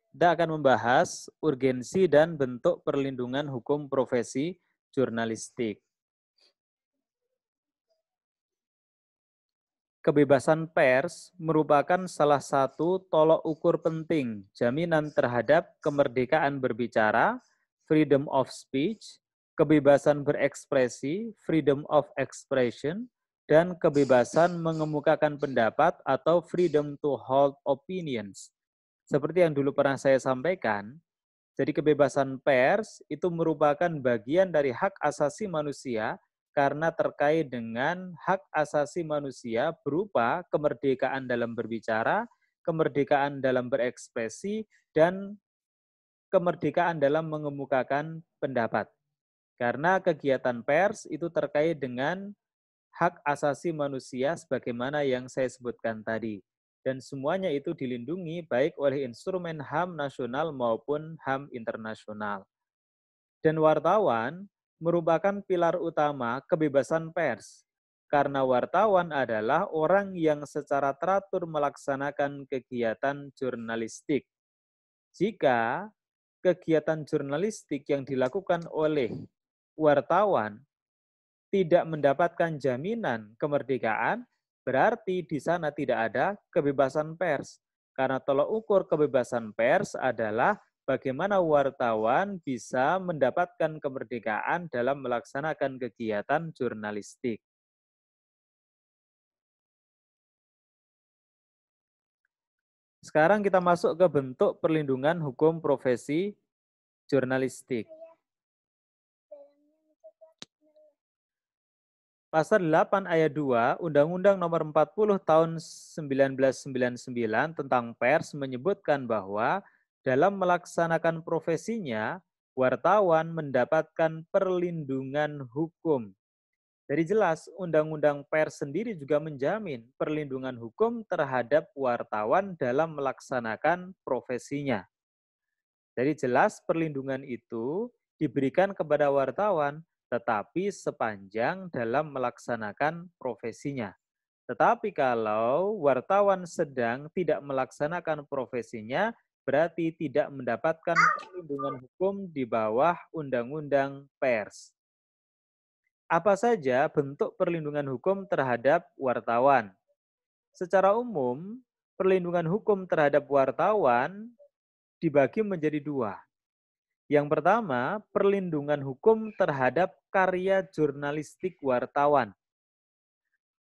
Kita akan membahas urgensi dan bentuk perlindungan hukum profesi jurnalistik. Kebebasan pers merupakan salah satu tolok ukur penting jaminan terhadap kemerdekaan berbicara, freedom of speech, kebebasan berekspresi, freedom of expression, dan kebebasan mengemukakan pendapat atau freedom to hold opinions. Seperti yang dulu pernah saya sampaikan, jadi kebebasan pers itu merupakan bagian dari hak asasi manusia karena terkait dengan hak asasi manusia berupa kemerdekaan dalam berbicara, kemerdekaan dalam berekspresi, dan kemerdekaan dalam mengemukakan pendapat. Karena kegiatan pers itu terkait dengan hak asasi manusia sebagaimana yang saya sebutkan tadi. Dan semuanya itu dilindungi baik oleh instrumen HAM nasional maupun HAM internasional. Dan wartawan merupakan pilar utama kebebasan pers. Karena wartawan adalah orang yang secara teratur melaksanakan kegiatan jurnalistik. Jika kegiatan jurnalistik yang dilakukan oleh wartawan tidak mendapatkan jaminan kemerdekaan, berarti di sana tidak ada kebebasan pers. Karena tolok ukur kebebasan pers adalah bagaimana wartawan bisa mendapatkan kemerdekaan dalam melaksanakan kegiatan jurnalistik. Sekarang kita masuk ke bentuk perlindungan hukum profesi jurnalistik. Pasal 8 ayat 2 Undang-Undang Nomor 40 Tahun 1999 tentang pers menyebutkan bahwa dalam melaksanakan profesinya, wartawan mendapatkan perlindungan hukum. Jadi jelas, Undang-Undang Pers sendiri juga menjamin perlindungan hukum terhadap wartawan dalam melaksanakan profesinya. Jadi jelas perlindungan itu diberikan kepada wartawan, tetapi sepanjang dalam melaksanakan profesinya. Tetapi kalau wartawan sedang tidak melaksanakan profesinya, berarti tidak mendapatkan perlindungan hukum di bawah Undang-Undang Pers. Apa saja bentuk perlindungan hukum terhadap wartawan? Secara umum, perlindungan hukum terhadap wartawan dibagi menjadi dua. Yang pertama, perlindungan hukum terhadap karya jurnalistik wartawan.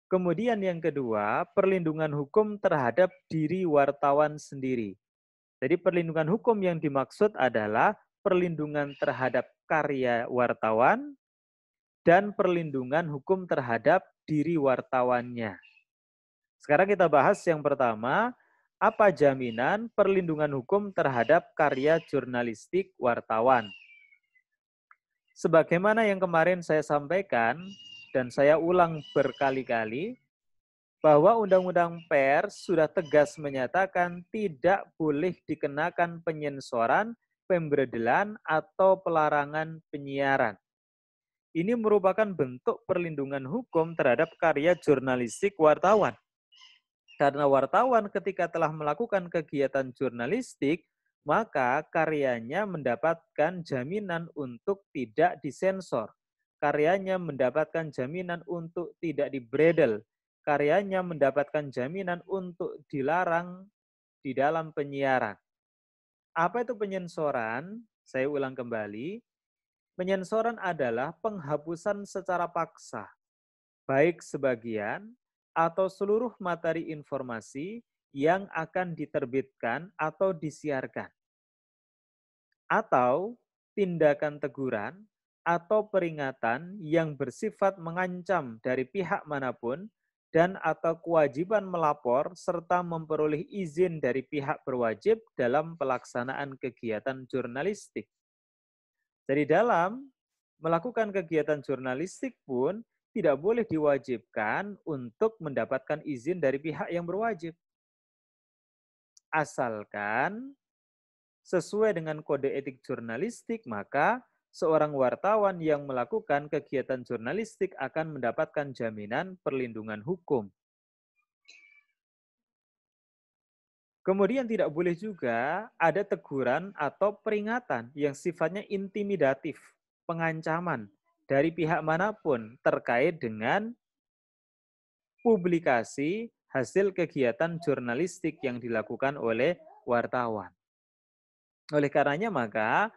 Kemudian yang kedua, perlindungan hukum terhadap diri wartawan sendiri. Jadi perlindungan hukum yang dimaksud adalah perlindungan terhadap karya wartawan dan perlindungan hukum terhadap diri wartawannya. Sekarang kita bahas yang pertama, apa jaminan perlindungan hukum terhadap karya jurnalistik wartawan? Sebagaimana yang kemarin saya sampaikan, dan saya ulang berkali-kali, bahwa Undang-Undang Pers sudah tegas menyatakan tidak boleh dikenakan penyensoran, pemberedelan, atau pelarangan penyiaran. Ini merupakan bentuk perlindungan hukum terhadap karya jurnalistik wartawan. Karena wartawan ketika telah melakukan kegiatan jurnalistik, maka karyanya mendapatkan jaminan untuk tidak disensor. Karyanya mendapatkan jaminan untuk tidak dibredel. Karyanya mendapatkan jaminan untuk dilarang di dalam penyiaran. Apa itu penyensoran? Saya ulang kembali. Penyensoran adalah penghapusan secara paksa, baik sebagian atau seluruh materi informasi yang akan diterbitkan atau disiarkan, atau tindakan teguran atau peringatan yang bersifat mengancam dari pihak manapun dan atau kewajiban melapor serta memperoleh izin dari pihak berwajib dalam pelaksanaan kegiatan jurnalistik. Jadi dalam melakukan kegiatan jurnalistik pun tidak boleh diwajibkan untuk mendapatkan izin dari pihak yang berwajib. Asalkan sesuai dengan kode etik jurnalistik, maka seorang wartawan yang melakukan kegiatan jurnalistik akan mendapatkan jaminan perlindungan hukum. Kemudian tidak boleh juga ada teguran atau peringatan yang sifatnya intimidatif, pengancaman dari pihak manapun terkait dengan publikasi hasil kegiatan jurnalistik yang dilakukan oleh wartawan. Oleh karenanya maka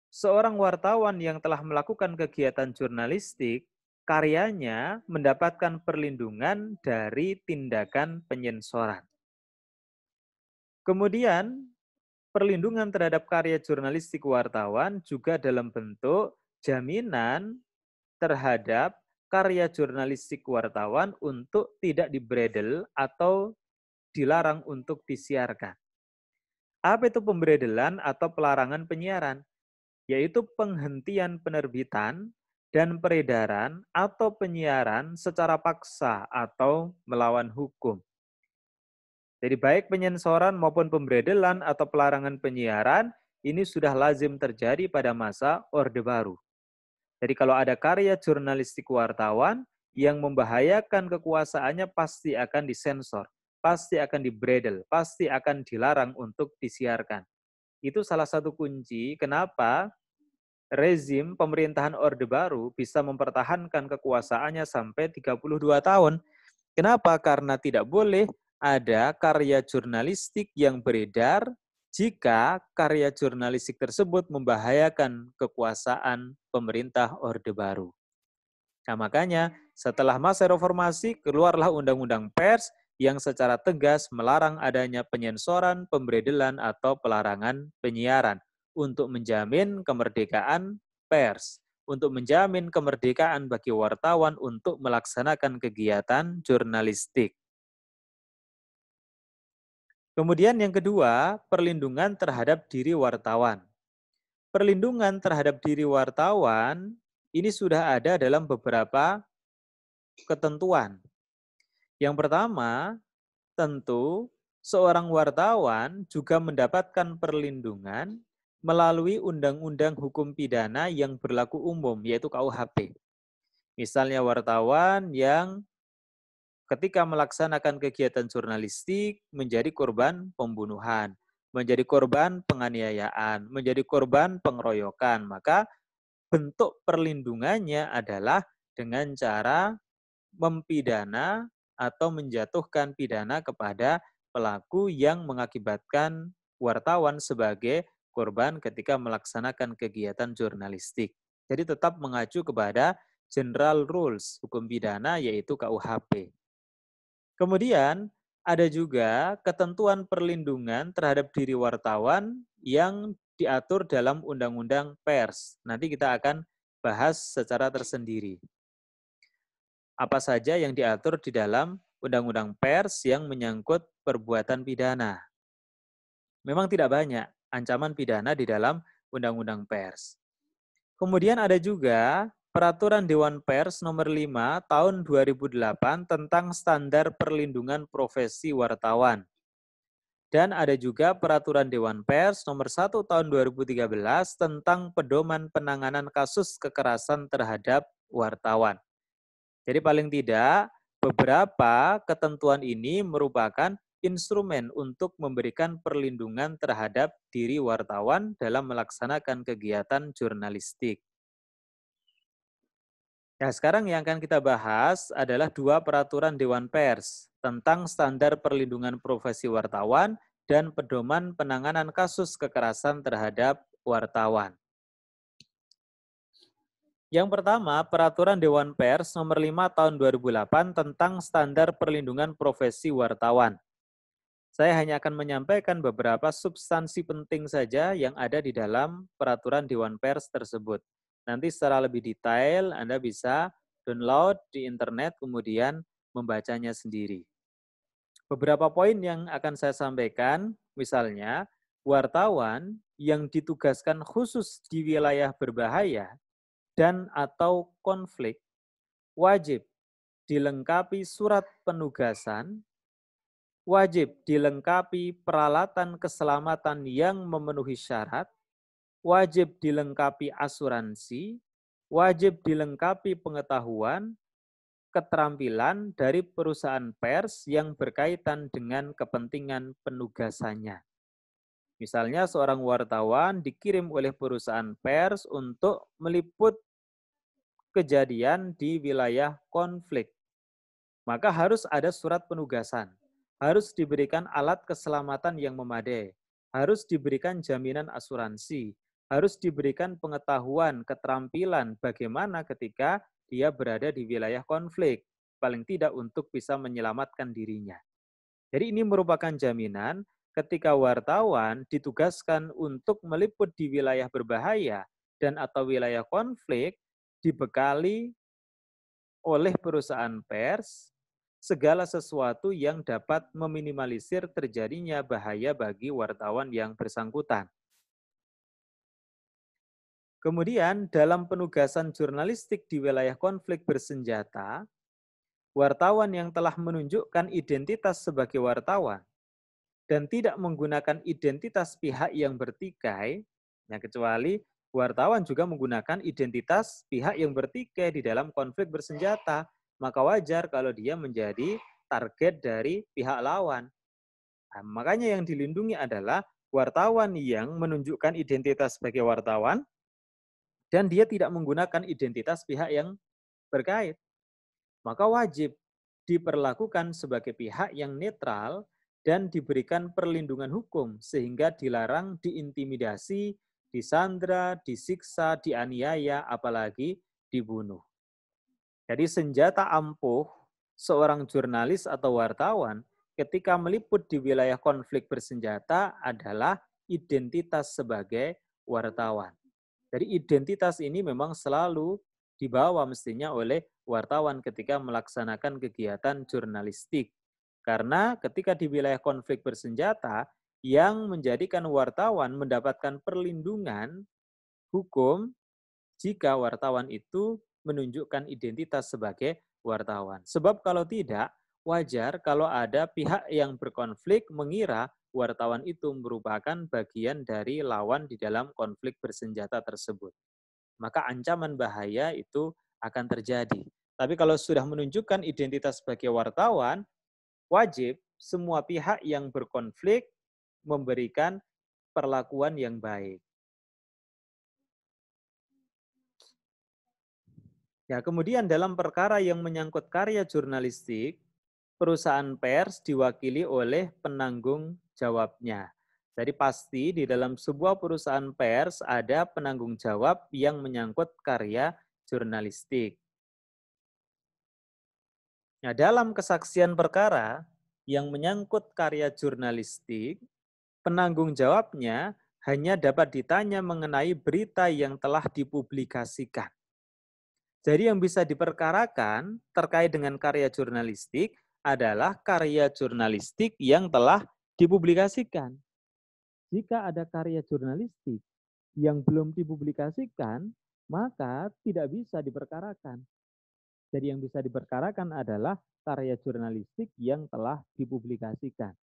seorang wartawan yang telah melakukan kegiatan jurnalistik, karyanya mendapatkan perlindungan dari tindakan penyensoran. Kemudian, perlindungan terhadap karya jurnalistik wartawan juga dalam bentuk jaminan terhadap karya jurnalistik wartawan untuk tidak dibredel atau dilarang untuk disiarkan. Apa itu pembredelan atau pelarangan penyiaran? Yaitu penghentian penerbitan dan peredaran atau penyiaran secara paksa atau melawan hukum. Jadi baik penyensoran maupun pembredelan atau pelarangan penyiaran ini sudah lazim terjadi pada masa Orde Baru. Jadi kalau ada karya jurnalistik wartawan yang membahayakan kekuasaannya pasti akan disensor, pasti akan dibredel, pasti akan dilarang untuk disiarkan. Itu salah satu kunci kenapa rezim pemerintahan Orde Baru bisa mempertahankan kekuasaannya sampai 32 tahun. Kenapa? Karena tidak boleh ada karya jurnalistik yang beredar jika karya jurnalistik tersebut membahayakan kekuasaan pemerintah Orde Baru. Nah, makanya setelah masa reformasi keluarlah Undang-Undang Pers yang secara tegas melarang adanya penyensoran, pembredelan, atau pelarangan penyiaran untuk menjamin kemerdekaan pers, untuk menjamin kemerdekaan bagi wartawan untuk melaksanakan kegiatan jurnalistik. Kemudian yang kedua, perlindungan terhadap diri wartawan. Perlindungan terhadap diri wartawan ini sudah ada dalam beberapa ketentuan. Yang pertama, tentu seorang wartawan juga mendapatkan perlindungan melalui Undang-Undang Hukum Pidana yang berlaku umum, yaitu KUHP. Misalnya wartawan yang ketika melaksanakan kegiatan jurnalistik menjadi korban pembunuhan, menjadi korban penganiayaan, menjadi korban pengeroyokan, maka bentuk perlindungannya adalah dengan cara mempidana atau menjatuhkan pidana kepada pelaku yang mengakibatkan wartawan sebagai korban ketika melaksanakan kegiatan jurnalistik. Jadi tetap mengacu kepada General Rules Hukum Pidana yaitu KUHP. Kemudian ada juga ketentuan perlindungan terhadap diri wartawan yang diatur dalam Undang-Undang Pers. Nanti kita akan bahas secara tersendiri. Apa saja yang diatur di dalam Undang-Undang Pers yang menyangkut perbuatan pidana. Memang tidak banyak ancaman pidana di dalam Undang-Undang Pers. Kemudian ada juga Peraturan Dewan Pers nomor 5 tahun 2008 tentang standar perlindungan profesi wartawan. Dan ada juga Peraturan Dewan Pers nomor 1 tahun 2013 tentang pedoman penanganan kasus kekerasan terhadap wartawan. Jadi paling tidak beberapa ketentuan ini merupakan instrumen untuk memberikan perlindungan terhadap diri wartawan dalam melaksanakan kegiatan jurnalistik. Nah, sekarang yang akan kita bahas adalah dua peraturan Dewan Pers tentang standar perlindungan profesi wartawan dan pedoman penanganan kasus kekerasan terhadap wartawan. Yang pertama, Peraturan Dewan Pers nomor 5 tahun 2008 tentang standar perlindungan profesi wartawan. Saya hanya akan menyampaikan beberapa substansi penting saja yang ada di dalam Peraturan Dewan Pers tersebut. Nanti secara lebih detail Anda bisa download di internet kemudian membacanya sendiri. Beberapa poin yang akan saya sampaikan, misalnya wartawan yang ditugaskan khusus di wilayah berbahaya dan atau konflik wajib dilengkapi surat penugasan, wajib dilengkapi peralatan keselamatan yang memenuhi syarat, wajib dilengkapi asuransi, wajib dilengkapi pengetahuan, keterampilan dari perusahaan pers yang berkaitan dengan kepentingan penugasannya. Misalnya seorang wartawan dikirim oleh perusahaan pers untuk meliput kejadian di wilayah konflik. Maka harus ada surat penugasan, harus diberikan alat keselamatan yang memadai, harus diberikan jaminan asuransi, harus diberikan pengetahuan, keterampilan bagaimana ketika dia berada di wilayah konflik, paling tidak untuk bisa menyelamatkan dirinya. Jadi ini merupakan jaminan ketika wartawan ditugaskan untuk meliput di wilayah berbahaya dan atau wilayah konflik, dibekali oleh perusahaan pers segala sesuatu yang dapat meminimalisir terjadinya bahaya bagi wartawan yang bersangkutan. Kemudian dalam penugasan jurnalistik di wilayah konflik bersenjata, wartawan yang telah menunjukkan identitas sebagai wartawan dan tidak menggunakan identitas pihak yang bertikai, ya kecuali wartawan juga menggunakan identitas pihak yang bertikai di dalam konflik bersenjata, maka wajar kalau dia menjadi target dari pihak lawan. Nah, makanya yang dilindungi adalah wartawan yang menunjukkan identitas sebagai wartawan dan dia tidak menggunakan identitas pihak yang berkait. Maka wajib diperlakukan sebagai pihak yang netral dan diberikan perlindungan hukum sehingga dilarang diintimidasi, disandra, disiksa, dianiaya, apalagi dibunuh. Jadi senjata ampuh seorang jurnalis atau wartawan ketika meliput di wilayah konflik bersenjata adalah identitas sebagai wartawan. Jadi identitas ini memang selalu dibawa mestinya oleh wartawan ketika melaksanakan kegiatan jurnalistik. Karena ketika di wilayah konflik bersenjata, yang menjadikan wartawan mendapatkan perlindungan hukum jika wartawan itu menunjukkan identitas sebagai wartawan. Sebab kalau tidak, wajar kalau ada pihak yang berkonflik mengira wartawan itu merupakan bagian dari lawan di dalam konflik bersenjata tersebut. Maka ancaman bahaya itu akan terjadi. Tapi kalau sudah menunjukkan identitas sebagai wartawan, wajib semua pihak yang berkonflik memberikan perlakuan yang baik. Ya, kemudian dalam perkara yang menyangkut karya jurnalistik, perusahaan pers diwakili oleh penanggung jawabnya. Jadi pasti di dalam sebuah perusahaan pers ada penanggung jawab yang menyangkut karya jurnalistik. Nah, dalam kesaksian perkara yang menyangkut karya jurnalistik, penanggung jawabnya hanya dapat ditanya mengenai berita yang telah dipublikasikan. Jadi yang bisa diperkarakan terkait dengan karya jurnalistik adalah karya jurnalistik yang telah dipublikasikan. Jika ada karya jurnalistik yang belum dipublikasikan, maka tidak bisa diperkarakan. Jadi yang bisa diperkarakan adalah karya jurnalistik yang telah dipublikasikan.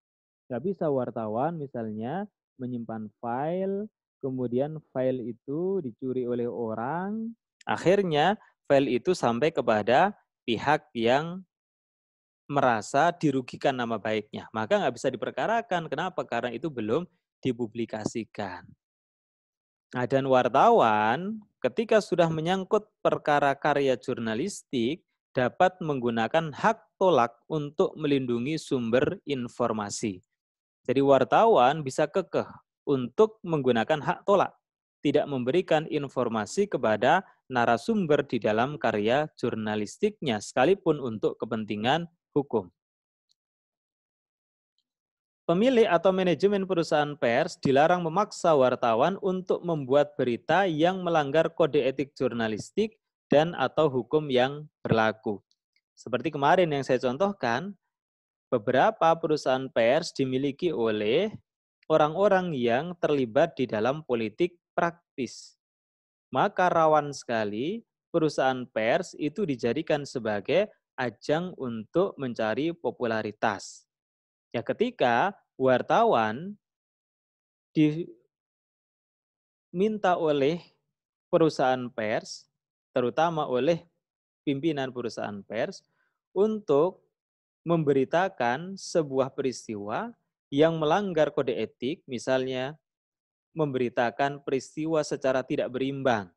Nggak bisa wartawan misalnya menyimpan file, kemudian file itu dicuri oleh orang, akhirnya file itu sampai kepada pihak yang merasa dirugikan nama baiknya. Maka nggak bisa diperkarakan. Kenapa? Karena itu belum dipublikasikan. Nah, dan wartawan ketika sudah menyangkut perkara karya jurnalistik dapat menggunakan hak tolak untuk melindungi sumber informasi. Jadi wartawan bisa kekeh untuk menggunakan hak tolak, tidak memberikan informasi kepada narasumber di dalam karya jurnalistiknya, sekalipun untuk kepentingan hukum. Pemilik atau manajemen perusahaan pers dilarang memaksa wartawan untuk membuat berita yang melanggar kode etik jurnalistik dan atau hukum yang berlaku. Seperti kemarin yang saya contohkan, beberapa perusahaan pers dimiliki oleh orang-orang yang terlibat di dalam politik praktis. Maka rawan sekali perusahaan pers itu dijadikan sebagai ajang untuk mencari popularitas. Ya, ketika wartawan diminta oleh perusahaan pers, terutama oleh pimpinan perusahaan pers, untuk memberitakan sebuah peristiwa yang melanggar kode etik, misalnya memberitakan peristiwa secara tidak berimbang,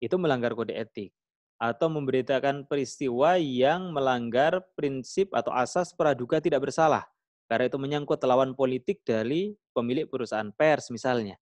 itu melanggar kode etik. Atau memberitakan peristiwa yang melanggar prinsip atau asas praduga tidak bersalah, karena itu menyangkut lawan politik dari pemilik perusahaan pers misalnya.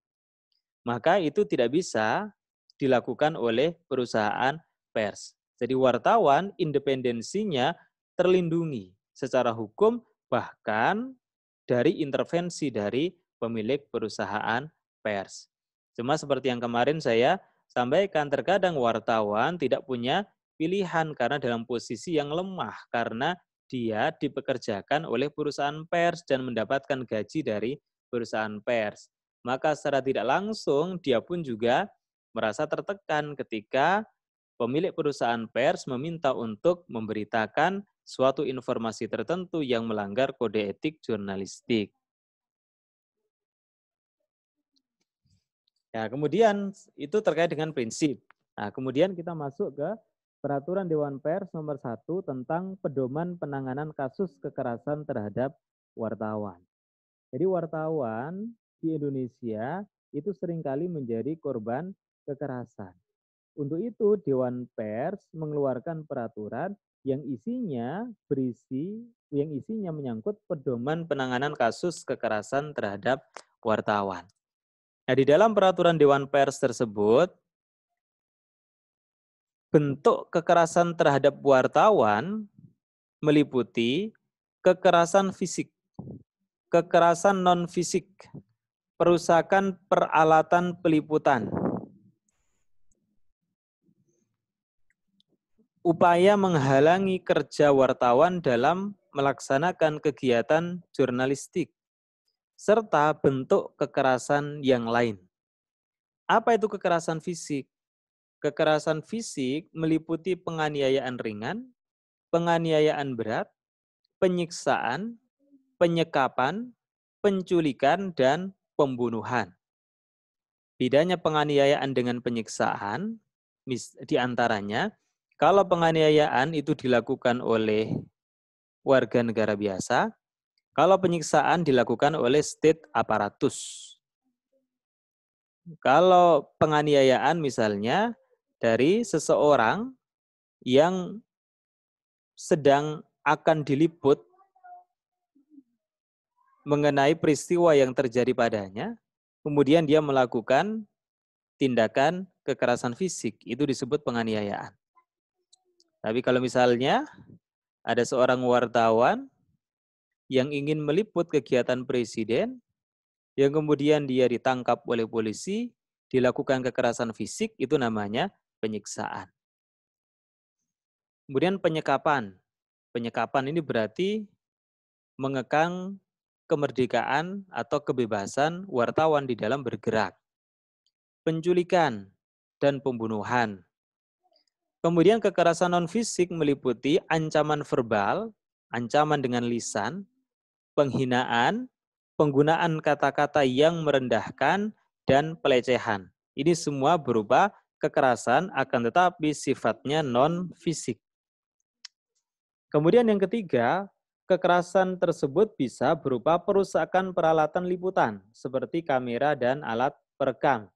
Maka itu tidak bisa dilakukan oleh perusahaan pers. Jadi wartawan independensinya terlindungi secara hukum, bahkan dari intervensi dari pemilik perusahaan pers. Cuma seperti yang kemarin saya sampaikan, terkadang wartawan tidak punya pilihan karena dalam posisi yang lemah, karena dia dipekerjakan oleh perusahaan pers dan mendapatkan gaji dari perusahaan pers. Maka secara tidak langsung dia pun juga merasa tertekan ketika pemilik perusahaan pers meminta untuk memberitakan suatu informasi tertentu yang melanggar kode etik jurnalistik. Ya, kemudian itu terkait dengan prinsip. Nah, kemudian kita masuk ke Peraturan Dewan Pers nomor 1 tentang pedoman penanganan kasus kekerasan terhadap wartawan. Jadi wartawan di Indonesia itu seringkali menjadi korban kekerasan. Untuk itu Dewan Pers mengeluarkan peraturan yang isinya menyangkut pedoman penanganan kasus kekerasan terhadap wartawan. Nah, di dalam peraturan Dewan Pers tersebut, bentuk kekerasan terhadap wartawan meliputi kekerasan fisik, kekerasan non-fisik, perusakan peralatan peliputan, upaya menghalangi kerja wartawan dalam melaksanakan kegiatan jurnalistik, serta bentuk kekerasan yang lain. Apa itu kekerasan fisik? Kekerasan fisik meliputi penganiayaan ringan, penganiayaan berat, penyiksaan, penyekapan, penculikan, dan pembunuhan. Bedanya penganiayaan dengan penyiksaan, di antaranya, kalau penganiayaan itu dilakukan oleh warga negara biasa, kalau penyiksaan dilakukan oleh state aparatus. Kalau penganiayaan misalnya dari seseorang yang sedang akan diliput mengenai peristiwa yang terjadi padanya, kemudian dia melakukan tindakan kekerasan fisik, itu disebut penganiayaan. Tapi kalau misalnya ada seorang wartawan yang ingin meliput kegiatan presiden, yang kemudian dia ditangkap oleh polisi, dilakukan kekerasan fisik, itu namanya penyiksaan. Kemudian penyekapan. Penyekapan ini berarti mengekang kemerdekaan atau kebebasan wartawan di dalam bergerak. Penculikan dan pembunuhan. Kemudian kekerasan non-fisik meliputi ancaman verbal, ancaman dengan lisan, penghinaan, penggunaan kata-kata yang merendahkan, dan pelecehan. Ini semua berupa kekerasan akan tetapi sifatnya non-fisik. Kemudian yang ketiga, kekerasan tersebut bisa berupa perusakan peralatan liputan seperti kamera dan alat perekam.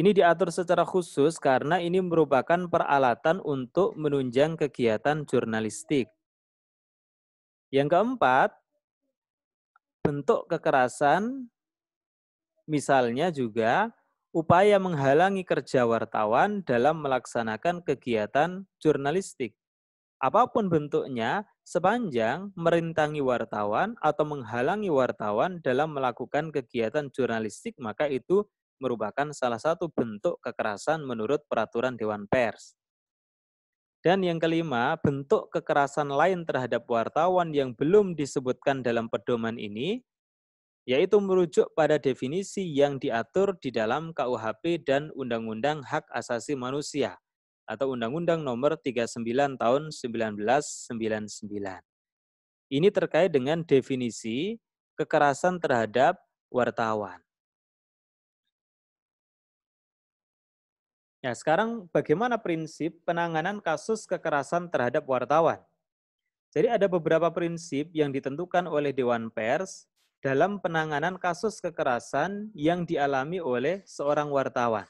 Ini diatur secara khusus karena ini merupakan peralatan untuk menunjang kegiatan jurnalistik. Yang keempat, bentuk kekerasan misalnya juga upaya menghalangi kerja wartawan dalam melaksanakan kegiatan jurnalistik. Apapun bentuknya, sepanjang merintangi wartawan atau menghalangi wartawan dalam melakukan kegiatan jurnalistik, maka itu merupakan salah satu bentuk kekerasan menurut peraturan Dewan Pers. Dan yang kelima, bentuk kekerasan lain terhadap wartawan yang belum disebutkan dalam pedoman ini, yaitu merujuk pada definisi yang diatur di dalam KUHP dan Undang-Undang Hak Asasi Manusia atau Undang-Undang Nomor 39 Tahun 1999. Ini terkait dengan definisi kekerasan terhadap wartawan. Ya, sekarang bagaimana prinsip penanganan kasus kekerasan terhadap wartawan? Jadi ada beberapa prinsip yang ditentukan oleh Dewan Pers dalam penanganan kasus kekerasan yang dialami oleh seorang wartawan.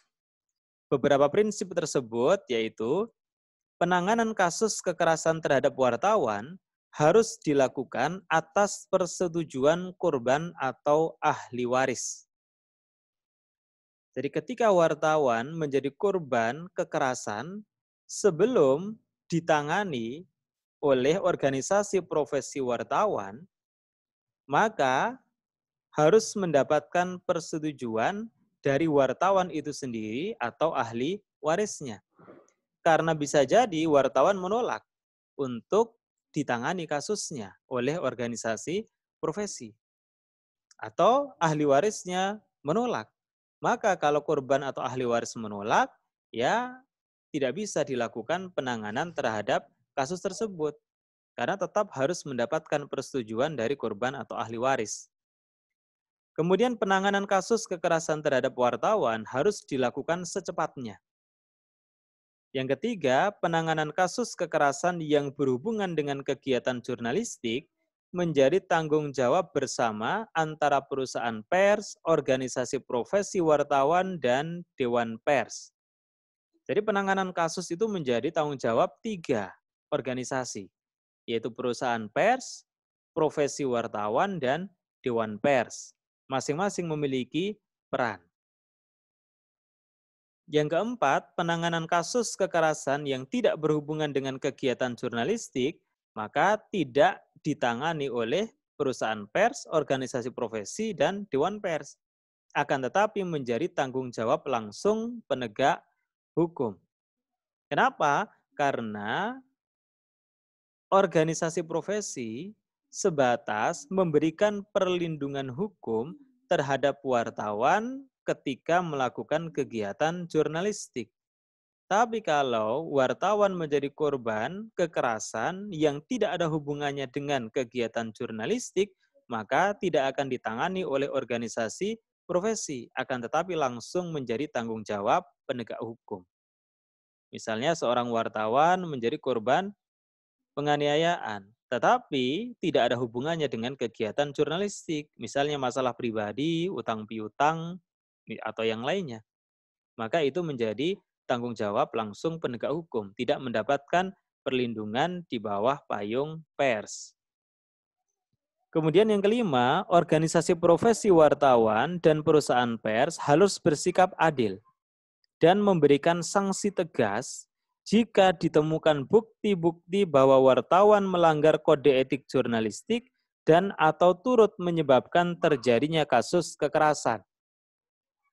Beberapa prinsip tersebut yaitu penanganan kasus kekerasan terhadap wartawan harus dilakukan atas persetujuan korban atau ahli waris. Jadi ketika wartawan menjadi korban kekerasan, sebelum ditangani oleh organisasi profesi wartawan, maka harus mendapatkan persetujuan dari wartawan itu sendiri atau ahli warisnya. Karena bisa jadi wartawan menolak untuk ditangani kasusnya oleh organisasi profesi. Atau ahli warisnya menolak. Maka kalau korban atau ahli waris menolak, ya tidak bisa dilakukan penanganan terhadap kasus tersebut. Karena tetap harus mendapatkan persetujuan dari korban atau ahli waris. Kemudian penanganan kasus kekerasan terhadap wartawan harus dilakukan secepatnya. Yang ketiga, penanganan kasus kekerasan yang berhubungan dengan kegiatan jurnalistik menjadi tanggung jawab bersama antara perusahaan pers, organisasi profesi wartawan, dan Dewan Pers. Jadi penanganan kasus itu menjadi tanggung jawab 3 organisasi, yaitu perusahaan pers, profesi wartawan, dan Dewan Pers. Masing-masing memiliki peran. Yang keempat, penanganan kasus kekerasan yang tidak berhubungan dengan kegiatan jurnalistik, maka tidak ditangani oleh perusahaan pers, organisasi profesi, dan Dewan Pers. Akan tetapi menjadi tanggung jawab langsung penegak hukum. Kenapa? Karena organisasi profesi sebatas memberikan perlindungan hukum terhadap wartawan ketika melakukan kegiatan jurnalistik. Tapi kalau wartawan menjadi korban kekerasan yang tidak ada hubungannya dengan kegiatan jurnalistik, maka tidak akan ditangani oleh organisasi profesi, akan tetapi langsung menjadi tanggung jawab penegak hukum. Misalnya seorang wartawan menjadi korban penganiayaan, tetapi tidak ada hubungannya dengan kegiatan jurnalistik, misalnya masalah pribadi, utang piutang, atau yang lainnya. Maka itu menjadi tanggung jawab langsung penegak hukum, tidak mendapatkan perlindungan di bawah payung pers. Kemudian yang kelima, organisasi profesi wartawan dan perusahaan pers harus bersikap adil dan memberikan sanksi tegas jika ditemukan bukti-bukti bahwa wartawan melanggar kode etik jurnalistik dan atau turut menyebabkan terjadinya kasus kekerasan.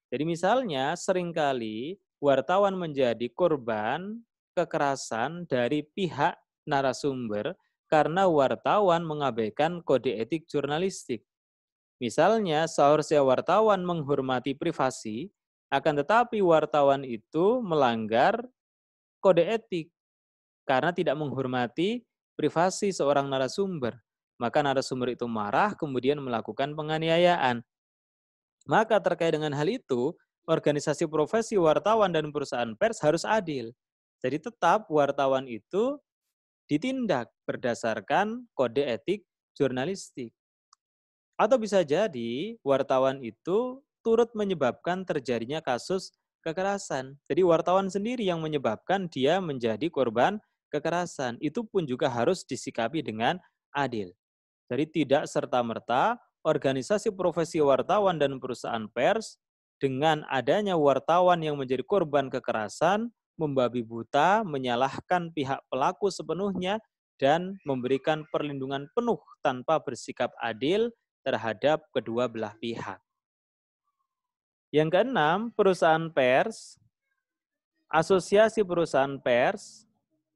Jadi misalnya seringkali wartawan menjadi korban kekerasan dari pihak narasumber karena wartawan mengabaikan kode etik jurnalistik. Misalnya seharusnya wartawan menghormati privasi, akan tetapi wartawan itu melanggar kode etik karena tidak menghormati privasi seorang narasumber. Maka narasumber itu marah kemudian melakukan penganiayaan. Maka terkait dengan hal itu, organisasi profesi wartawan dan perusahaan pers harus adil. Jadi tetap wartawan itu ditindak berdasarkan kode etik jurnalistik. Atau bisa jadi wartawan itu turut menyebabkan terjadinya kasus kekerasan. Jadi wartawan sendiri yang menyebabkan dia menjadi korban kekerasan. Itu pun juga harus disikapi dengan adil. Jadi tidak serta-merta organisasi profesi wartawan dan perusahaan pers dengan adanya wartawan yang menjadi korban kekerasan, membabi buta, menyalahkan pihak pelaku sepenuhnya, dan memberikan perlindungan penuh tanpa bersikap adil terhadap kedua belah pihak. Yang keenam, perusahaan pers, asosiasi perusahaan pers,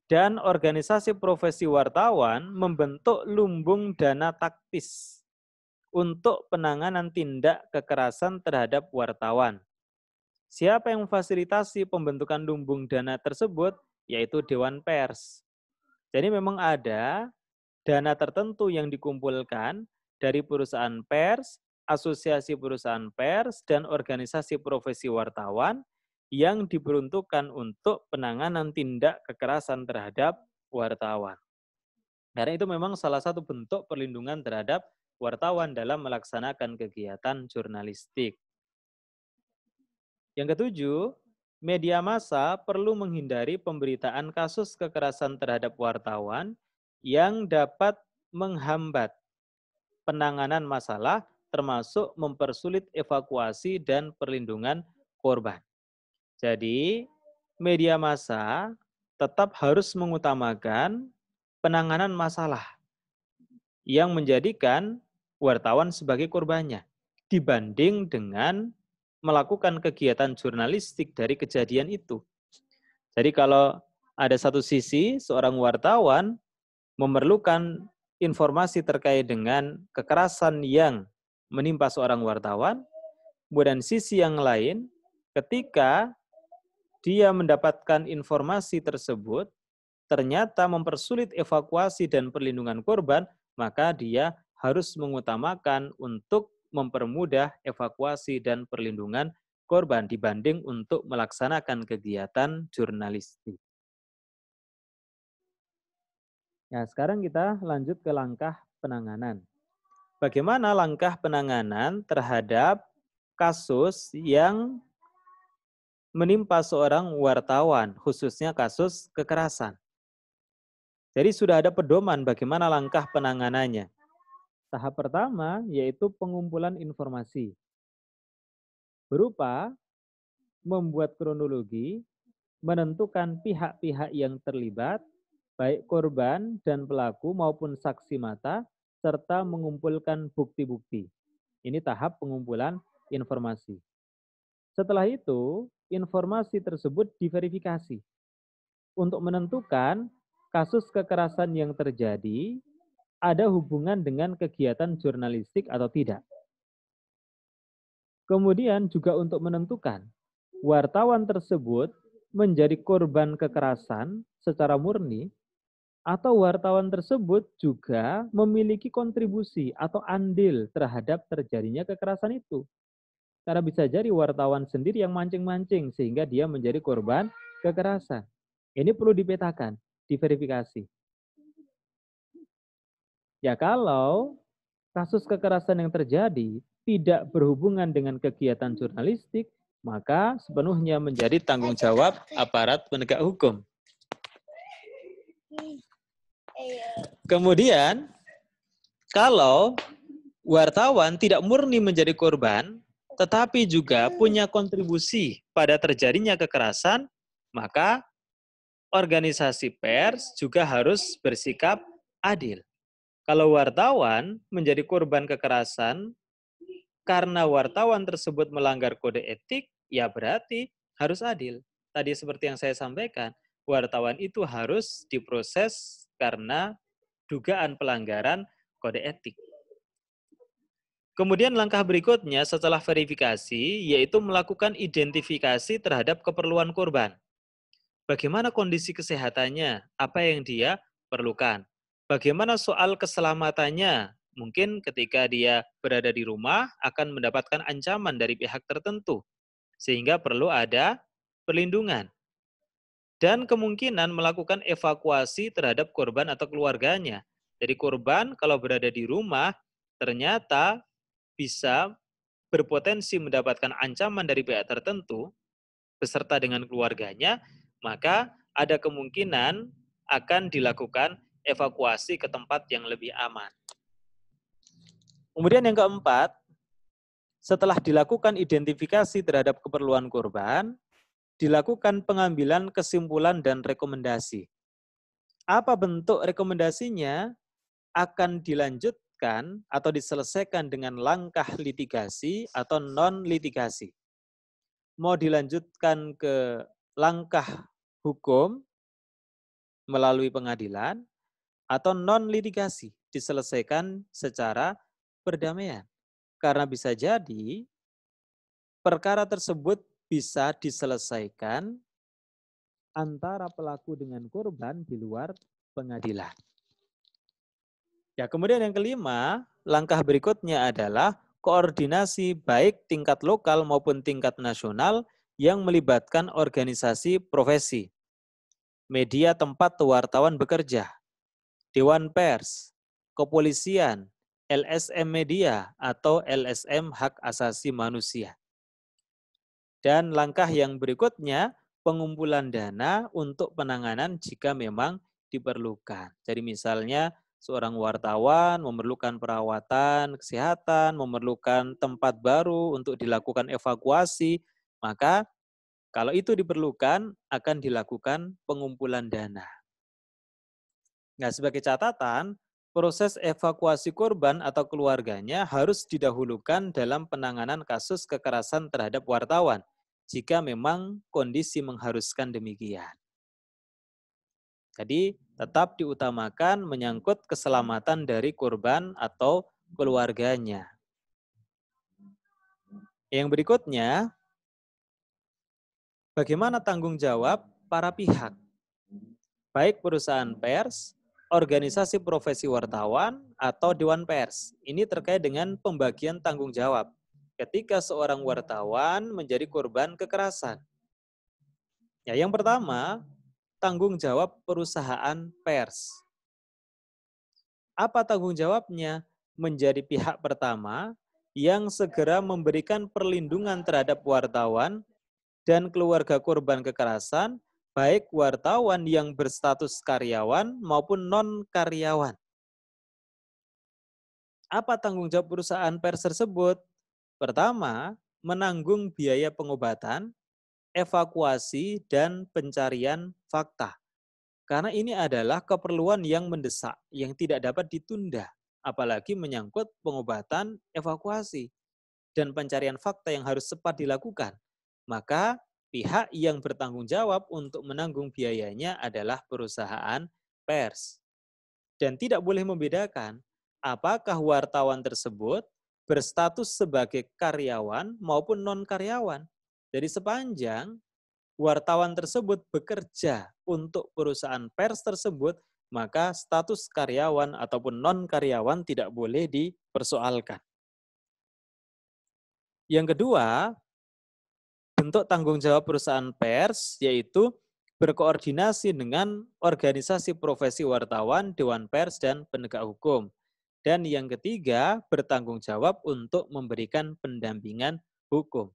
dan organisasi profesi wartawan membentuk lumbung dana taktis untuk penanganan tindak kekerasan terhadap wartawan. Siapa yang memfasilitasi pembentukan lumbung dana tersebut? Yaitu Dewan Pers. Jadi memang ada dana tertentu yang dikumpulkan dari perusahaan pers, asosiasi perusahaan pers, dan organisasi profesi wartawan yang diperuntukkan untuk penanganan tindak kekerasan terhadap wartawan. Karena itu memang salah satu bentuk perlindungan terhadap wartawan dalam melaksanakan kegiatan jurnalistik. Yang ketujuh, media massa perlu menghindari pemberitaan kasus kekerasan terhadap wartawan yang dapat menghambat penanganan masalah termasuk mempersulit evakuasi dan perlindungan korban. Jadi, media massa tetap harus mengutamakan penanganan masalah yang menjadikan wartawan sebagai korbannya dibanding dengan melakukan kegiatan jurnalistik dari kejadian itu. Jadi kalau ada satu sisi seorang wartawan memerlukan informasi terkait dengan kekerasan yang menimpa seorang wartawan, kemudian sisi yang lain ketika dia mendapatkan informasi tersebut ternyata mempersulit evakuasi dan perlindungan korban, maka dia harus mengutamakan untuk mempermudah evakuasi dan perlindungan korban dibanding untuk melaksanakan kegiatan jurnalistik. Ya, sekarang kita lanjut ke langkah penanganan. Bagaimana langkah penanganan terhadap kasus yang menimpa seorang wartawan, khususnya kasus kekerasan? Jadi sudah ada pedoman bagaimana langkah penanganannya. Tahap pertama yaitu pengumpulan informasi. Berupa membuat kronologi, menentukan pihak-pihak yang terlibat, baik korban dan pelaku maupun saksi mata, serta mengumpulkan bukti-bukti. Ini tahap pengumpulan informasi. Setelah itu, informasi tersebut diverifikasi untuk menentukan kasus kekerasan yang terjadi ada hubungan dengan kegiatan jurnalistik atau tidak. Kemudian juga untuk menentukan wartawan tersebut menjadi korban kekerasan secara murni atau wartawan tersebut juga memiliki kontribusi atau andil terhadap terjadinya kekerasan itu. Karena bisa jadi wartawan sendiri yang mancing-mancing sehingga dia menjadi korban kekerasan. Ini perlu dipetakan, diverifikasi. Ya kalau kasus kekerasan yang terjadi tidak berhubungan dengan kegiatan jurnalistik, maka sepenuhnya menjadi tanggung jawab aparat penegak hukum. Kemudian, kalau wartawan tidak murni menjadi korban, tetapi juga punya kontribusi pada terjadinya kekerasan, maka organisasi pers juga harus bersikap adil. Kalau wartawan menjadi korban kekerasan karena wartawan tersebut melanggar kode etik, ya berarti harus adil. Tadi seperti yang saya sampaikan, wartawan itu harus diproses karena dugaan pelanggaran kode etik. Kemudian langkah berikutnya setelah verifikasi, yaitu melakukan identifikasi terhadap keperluan korban. Bagaimana kondisi kesehatannya, apa yang dia perlukan. Bagaimana soal keselamatannya, mungkin ketika dia berada di rumah akan mendapatkan ancaman dari pihak tertentu, sehingga perlu ada perlindungan. Dan kemungkinan melakukan evakuasi terhadap korban atau keluarganya. Jadi korban kalau berada di rumah, ternyata bisa berpotensi mendapatkan ancaman dari pihak tertentu, beserta dengan keluarganya, maka ada kemungkinan akan dilakukan evakuasi ke tempat yang lebih aman. Kemudian yang keempat, setelah dilakukan identifikasi terhadap keperluan korban, dilakukan pengambilan kesimpulan dan rekomendasi. Apa bentuk rekomendasinya? Akan dilanjutkan atau diselesaikan dengan langkah litigasi atau non-litigasi. Mau dilanjutkan ke langkah hukum melalui pengadilan atau non-litigasi, diselesaikan secara perdamaian. Karena bisa jadi perkara tersebut bisa diselesaikan antara pelaku dengan korban di luar pengadilan. Ya, kemudian yang kelima, langkah berikutnya adalah koordinasi baik tingkat lokal maupun tingkat nasional yang melibatkan organisasi profesi, media tempat wartawan bekerja, dewan pers, kepolisian, LSM media atau LSM hak asasi manusia. Dan langkah yang berikutnya, pengumpulan dana untuk penanganan jika memang diperlukan. Jadi misalnya seorang wartawan memerlukan perawatan kesehatan, memerlukan tempat baru untuk dilakukan evakuasi, maka kalau itu diperlukan akan dilakukan pengumpulan dana. Nah, sebagai catatan, proses evakuasi korban atau keluarganya harus didahulukan dalam penanganan kasus kekerasan terhadap wartawan jika memang kondisi mengharuskan demikian. Jadi, tetap diutamakan menyangkut keselamatan dari korban atau keluarganya. Yang berikutnya, bagaimana tanggung jawab para pihak, baik perusahaan pers, organisasi profesi wartawan, atau dewan pers. Ini terkait dengan pembagian tanggung jawab ketika seorang wartawan menjadi korban kekerasan. Ya, yang pertama, tanggung jawab perusahaan pers. Apa tanggung jawabnya? Menjadi pihak pertama yang segera memberikan perlindungan terhadap wartawan dan keluarga korban kekerasan, baik wartawan yang berstatus karyawan maupun non-karyawan. Apa tanggung jawab perusahaan pers tersebut? Pertama, menanggung biaya pengobatan, evakuasi, dan pencarian fakta. Karena ini adalah keperluan yang mendesak, yang tidak dapat ditunda. Apalagi menyangkut pengobatan, evakuasi, dan pencarian fakta yang harus cepat dilakukan. Maka pihak yang bertanggung jawab untuk menanggung biayanya adalah perusahaan pers. Dan tidak boleh membedakan apakah wartawan tersebut berstatus sebagai karyawan maupun non-karyawan. Jadi sepanjang wartawan tersebut bekerja untuk perusahaan pers tersebut, maka status karyawan ataupun non-karyawan tidak boleh dipersoalkan. Yang kedua, bentuk tanggung jawab perusahaan pers yaitu berkoordinasi dengan organisasi profesi wartawan, dewan pers, dan penegak hukum. Dan yang ketiga, bertanggung jawab untuk memberikan pendampingan hukum.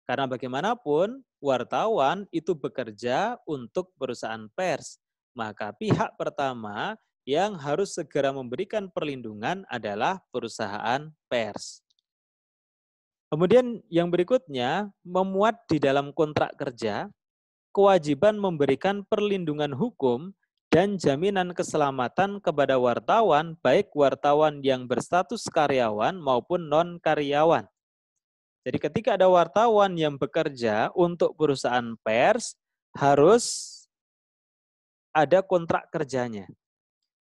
Karena bagaimanapun, wartawan itu bekerja untuk perusahaan pers. Maka pihak pertama yang harus segera memberikan perlindungan adalah perusahaan pers. Kemudian yang berikutnya, memuat di dalam kontrak kerja, kewajiban memberikan perlindungan hukum dan jaminan keselamatan kepada wartawan, baik wartawan yang berstatus karyawan maupun non-karyawan. Jadi ketika ada wartawan yang bekerja untuk perusahaan pers, harus ada kontrak kerjanya.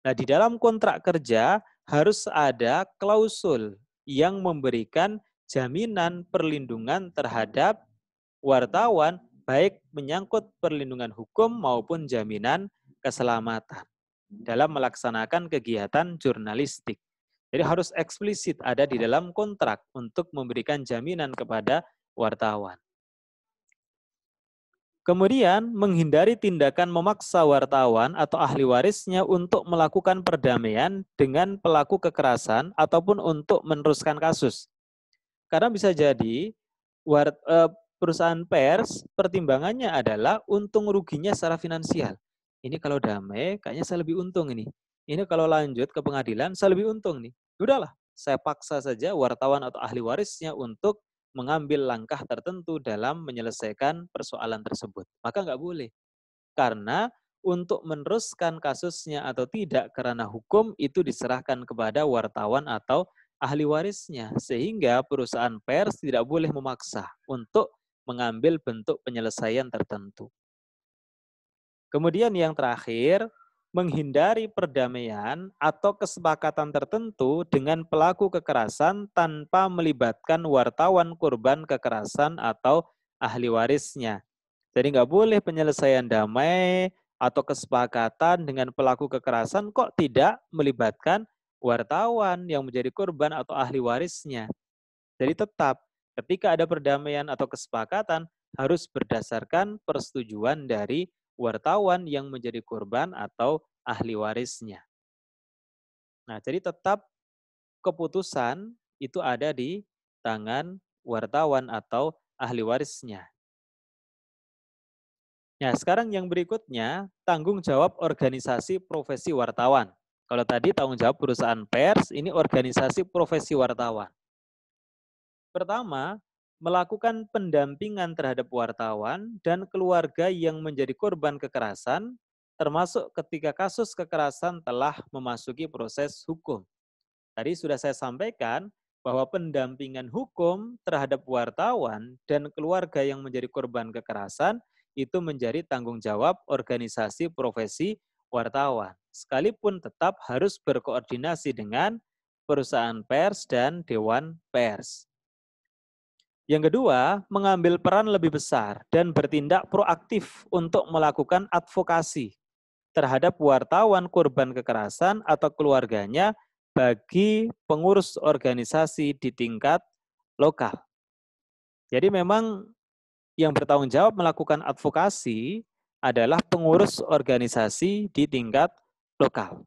Nah, di dalam kontrak kerja harus ada klausul yang memberikan jaminan perlindungan terhadap wartawan, baik menyangkut perlindungan hukum maupun jaminan keselamatan dalam melaksanakan kegiatan jurnalistik. Jadi harus eksplisit ada di dalam kontrak untuk memberikan jaminan kepada wartawan. Kemudian menghindari tindakan memaksa wartawan atau ahli warisnya untuk melakukan perdamaian dengan pelaku kekerasan ataupun untuk meneruskan kasus. Karena bisa jadi perusahaan pers pertimbangannya adalah untung ruginya secara finansial. Ini kalau damai kayaknya saya lebih untung ini. Ini kalau lanjut ke pengadilan saya lebih untung nih. Udahlah, saya paksa saja wartawan atau ahli warisnya untuk mengambil langkah tertentu dalam menyelesaikan persoalan tersebut. Maka nggak boleh. Karena untuk meneruskan kasusnya atau tidak karena hukum itu diserahkan kepada wartawan atau ahli warisnya. Sehingga perusahaan pers tidak boleh memaksa untuk mengambil bentuk penyelesaian tertentu. Kemudian yang terakhir, menghindari perdamaian atau kesepakatan tertentu dengan pelaku kekerasan tanpa melibatkan wartawan korban kekerasan atau ahli warisnya. Jadi nggak boleh penyelesaian damai atau kesepakatan dengan pelaku kekerasan kok tidak melibatkan wartawan yang menjadi korban atau ahli warisnya. Jadi tetap ketika ada perdamaian atau kesepakatan harus berdasarkan persetujuan dari wartawan yang menjadi korban atau ahli warisnya. Nah, jadi tetap keputusan itu ada di tangan wartawan atau ahli warisnya. Nah, sekarang yang berikutnya, tanggung jawab organisasi profesi wartawan. Kalau tadi tanggung jawab perusahaan pers, ini organisasi profesi wartawan. Pertama, melakukan pendampingan terhadap wartawan dan keluarga yang menjadi korban kekerasan, termasuk ketika kasus kekerasan telah memasuki proses hukum. Tadi sudah saya sampaikan bahwa pendampingan hukum terhadap wartawan dan keluarga yang menjadi korban kekerasan itu menjadi tanggung jawab organisasi profesi wartawan. Sekalipun tetap harus berkoordinasi dengan perusahaan pers dan dewan pers. Yang kedua, mengambil peran lebih besar dan bertindak proaktif untuk melakukan advokasi terhadap wartawan korban kekerasan atau keluarganya bagi pengurus organisasi di tingkat lokal. Jadi memang yang bertanggung jawab melakukan advokasi adalah pengurus organisasi di tingkat lokal.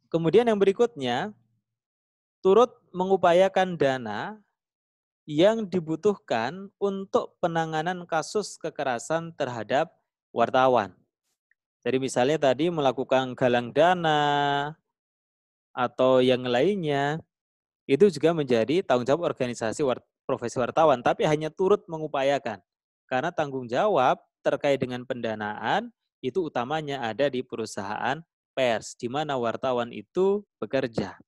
Kemudian yang berikutnya, turut mengupayakan dana yang dibutuhkan untuk penanganan kasus kekerasan terhadap wartawan. Jadi misalnya tadi melakukan galang dana atau yang lainnya, itu juga menjadi tanggung jawab organisasi profesi wartawan, tapi hanya turut mengupayakan. Karena tanggung jawab terkait dengan pendanaan itu utamanya ada di perusahaan pers, di mana wartawan itu bekerja.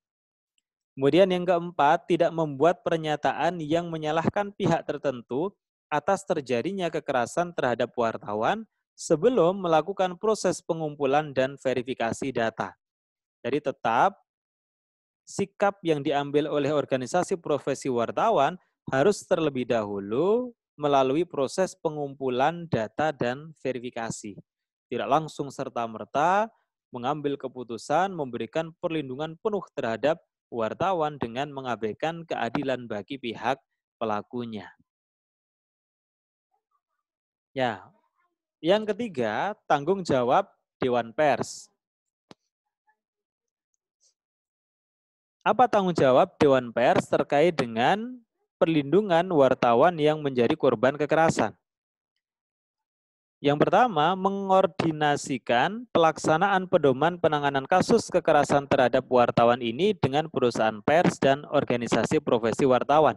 Kemudian yang keempat, tidak membuat pernyataan yang menyalahkan pihak tertentu atas terjadinya kekerasan terhadap wartawan sebelum melakukan proses pengumpulan dan verifikasi data. Jadi tetap sikap yang diambil oleh organisasi profesi wartawan harus terlebih dahulu melalui proses pengumpulan data dan verifikasi. Tidak langsung serta-merta mengambil keputusan memberikan perlindungan penuh terhadap wartawan dengan mengabaikan keadilan bagi pihak pelakunya. Ya, yang ketiga, tanggung jawab Dewan Pers. Apa tanggung jawab Dewan Pers terkait dengan perlindungan wartawan yang menjadi korban kekerasan? Yang pertama, mengordinasikan pelaksanaan pedoman penanganan kasus kekerasan terhadap wartawan ini dengan perusahaan pers dan organisasi profesi wartawan.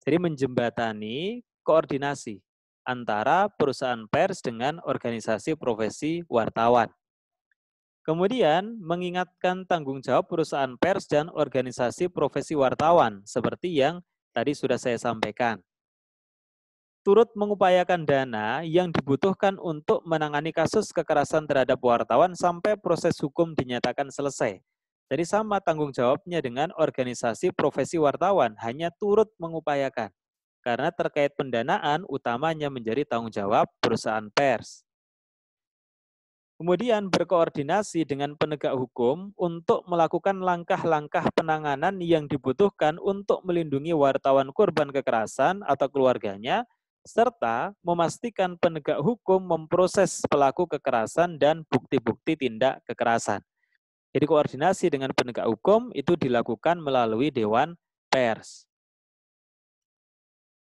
Jadi menjembatani koordinasi antara perusahaan pers dengan organisasi profesi wartawan. Kemudian, mengingatkan tanggung jawab perusahaan pers dan organisasi profesi wartawan, seperti yang tadi sudah saya sampaikan. Turut mengupayakan dana yang dibutuhkan untuk menangani kasus kekerasan terhadap wartawan sampai proses hukum dinyatakan selesai. Jadi sama tanggung jawabnya dengan organisasi profesi wartawan, hanya turut mengupayakan. Karena terkait pendanaan, utamanya menjadi tanggung jawab perusahaan pers. Kemudian berkoordinasi dengan penegak hukum untuk melakukan langkah-langkah penanganan yang dibutuhkan untuk melindungi wartawan korban kekerasan atau keluarganya, serta memastikan penegak hukum memproses pelaku kekerasan dan bukti-bukti tindak kekerasan. Jadi koordinasi dengan penegak hukum itu dilakukan melalui Dewan Pers.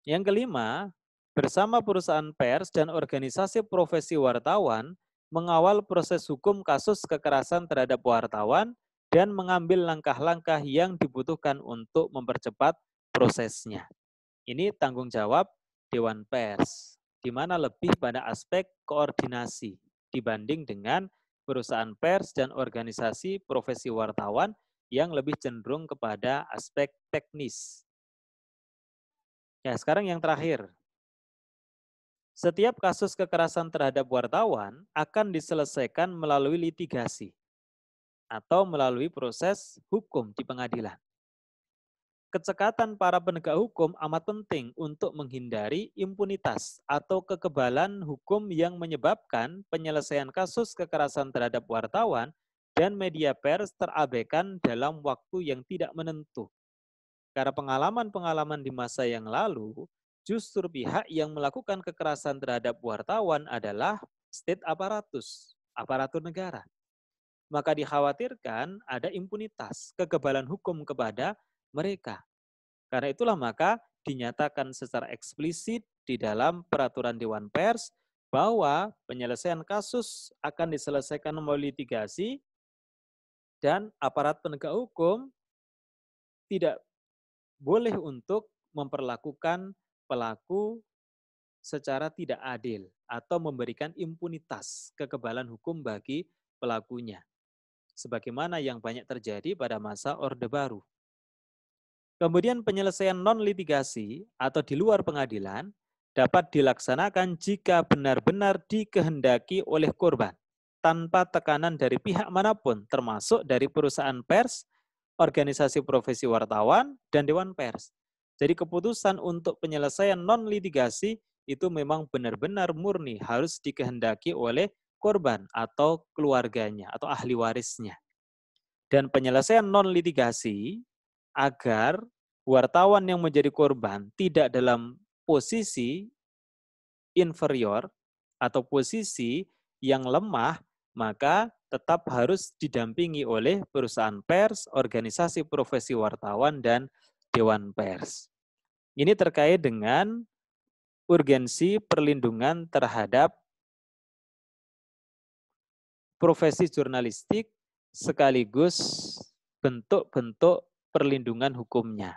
Yang kelima, bersama perusahaan pers dan organisasi profesi wartawan, mengawal proses hukum kasus kekerasan terhadap wartawan dan mengambil langkah-langkah yang dibutuhkan untuk mempercepat prosesnya. Ini tanggung jawab Dewan Pers, di mana lebih pada aspek koordinasi dibanding dengan perusahaan pers dan organisasi profesi wartawan yang lebih cenderung kepada aspek teknis. Ya, sekarang yang terakhir. Setiap kasus kekerasan terhadap wartawan akan diselesaikan melalui litigasi atau melalui proses hukum di pengadilan. Kecekatan para penegak hukum amat penting untuk menghindari impunitas atau kekebalan hukum yang menyebabkan penyelesaian kasus kekerasan terhadap wartawan dan media pers terabaikan dalam waktu yang tidak menentu. Karena pengalaman-pengalaman di masa yang lalu, justru pihak yang melakukan kekerasan terhadap wartawan adalah state apparatus, aparatur negara. Maka dikhawatirkan ada impunitas, kekebalan hukum kepada mereka. Karena itulah maka dinyatakan secara eksplisit di dalam peraturan Dewan Pers bahwa penyelesaian kasus akan diselesaikan melalui litigasi dan aparat penegak hukum tidak boleh untuk memperlakukan pelaku secara tidak adil atau memberikan impunitas kekebalan hukum bagi pelakunya. Sebagaimana yang banyak terjadi pada masa Orde Baru. Kemudian penyelesaian non-litigasi atau di luar pengadilan dapat dilaksanakan jika benar-benar dikehendaki oleh korban, tanpa tekanan dari pihak manapun, termasuk dari perusahaan pers, organisasi profesi wartawan, dan Dewan Pers. Jadi keputusan untuk penyelesaian non-litigasi itu memang benar-benar murni harus dikehendaki oleh korban atau keluarganya atau ahli warisnya. Dan penyelesaian non-litigasi agar wartawan yang menjadi korban tidak dalam posisi inferior atau posisi yang lemah, maka tetap harus didampingi oleh perusahaan pers, organisasi profesi wartawan, dan Dewan Pers. Ini terkait dengan urgensi perlindungan terhadap profesi jurnalistik sekaligus bentuk-bentuk perlindungan hukumnya.